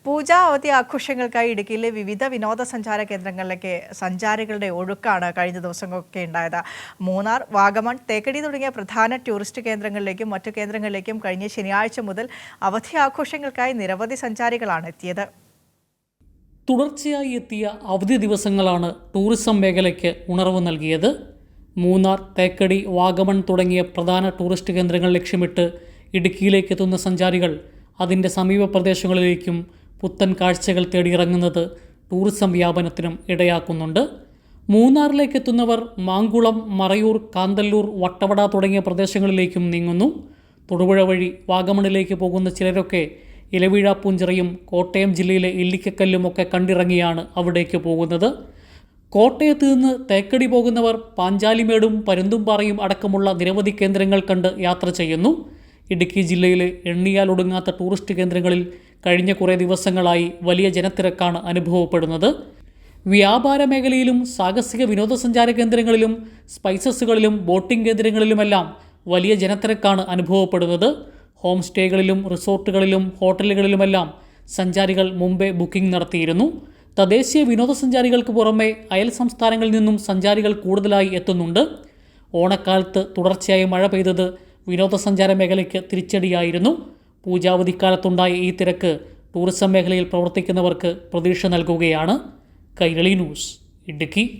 പൂജാ അവധി ആഘോഷങ്ങൾക്കായി ഇടുക്കിയിലെ വിവിധ വിനോദസഞ്ചാര കേന്ദ്രങ്ങളിലേക്ക് സഞ്ചാരികളുടെ ഒഴുക്കാണ് കഴിഞ്ഞ ദിവസങ്ങളൊക്കെ ഉണ്ടായത്. മൂന്നാർ, വാഗമൺ, തേക്കടി തുടങ്ങിയ പ്രധാന ടൂറിസ്റ്റ് കേന്ദ്രങ്ങളിലേക്കും മറ്റു കേന്ദ്രങ്ങളിലേക്കും കഴിഞ്ഞ ശനിയാഴ്ച മുതൽ അവധി ആഘോഷങ്ങൾക്കായി നിരവധി സഞ്ചാരികളാണ് എത്തിയത്. തുടർച്ചയായി എത്തിയ അവധി ദിവസങ്ങളാണ് ടൂറിസം മേഖലയ്ക്ക് ഉണർവ് നൽകിയത്. മൂന്നാർ, തേക്കടി, വാഗമൺ തുടങ്ങിയ പ്രധാന ടൂറിസ്റ്റ് കേന്ദ്രങ്ങൾ ലക്ഷ്യമിട്ട് ഇടുക്കിയിലേക്ക് എത്തുന്ന സഞ്ചാരികൾ അതിൻ്റെ സമീപ പ്രദേശങ്ങളിലേക്കും പുത്തൻ കാഴ്ചകൾ തേടിയിറങ്ങുന്നത് ടൂറിസം വ്യാപനത്തിനും ഇടയാക്കുന്നുണ്ട്. മൂന്നാറിലേക്ക് എത്തുന്നവർ മാങ്കുളം, മറയൂർ, കാന്തല്ലൂർ, വട്ടവട തുടങ്ങിയ പ്രദേശങ്ങളിലേക്കും നീങ്ങുന്നു. തൊടുപുഴ വഴി വാഗമണിലേക്ക് പോകുന്ന ചിലരൊക്കെ ഇലവീഴാപ്പൂഞ്ചിറയും കോട്ടയം ജില്ലയിലെ ഇല്ലിക്കക്കല്ലുമൊക്കെ കണ്ടിറങ്ങിയാണ് അവിടേക്ക് പോകുന്നത്. കോട്ടയത്ത് നിന്ന് തേക്കടി പോകുന്നവർ പാഞ്ചാലിമേടും പരുന്തുംപാറയും അടക്കമുള്ള നിരവധി കേന്ദ്രങ്ങൾ കണ്ട് യാത്ര ചെയ്യുന്നു. ഇടുക്കി ജില്ലയിലെ എണ്ണിയാലൊടുങ്ങാത്ത ടൂറിസ്റ്റ് കേന്ദ്രങ്ങളിൽ കഴിഞ്ഞ കുറേ ദിവസങ്ങളായി വലിയ ജനത്തിരക്കാണ് അനുഭവപ്പെടുന്നത്. വ്യാപാര മേഖലയിലും സാഹസിക വിനോദസഞ്ചാര കേന്ദ്രങ്ങളിലും സ്പൈസസുകളിലും ബോട്ടിംഗ് കേന്ദ്രങ്ങളിലുമെല്ലാം വലിയ ജനത്തിരക്കാണ് അനുഭവപ്പെടുന്നത്. ഹോം സ്റ്റേകളിലും റിസോർട്ടുകളിലും ഹോട്ടലുകളിലുമെല്ലാം സഞ്ചാരികൾ മുമ്പേ ബുക്കിംഗ് നടത്തിയിരുന്നു. തദ്ദേശീയ വിനോദസഞ്ചാരികൾക്ക് പുറമെ അയൽ സംസ്ഥാനങ്ങളിൽ നിന്നും സഞ്ചാരികൾ കൂടുതലായി എത്തുന്നുണ്ട്. ഓണക്കാലത്ത് തുടർച്ചയായി മഴ പെയ്തത് വിനോദസഞ്ചാര മേഖലയ്ക്ക് തിരിച്ചടിയായിരുന്നു. പൂജാവധിക്കാലത്തുണ്ടായ ഈ തിരക്ക് ടൂറിസം മേഖലയിൽ പ്രവർത്തിക്കുന്നവർക്ക് പ്രതീക്ഷ നൽകുകയാണ്. കൈരളി ന്യൂസ്, ഇടുക്കി.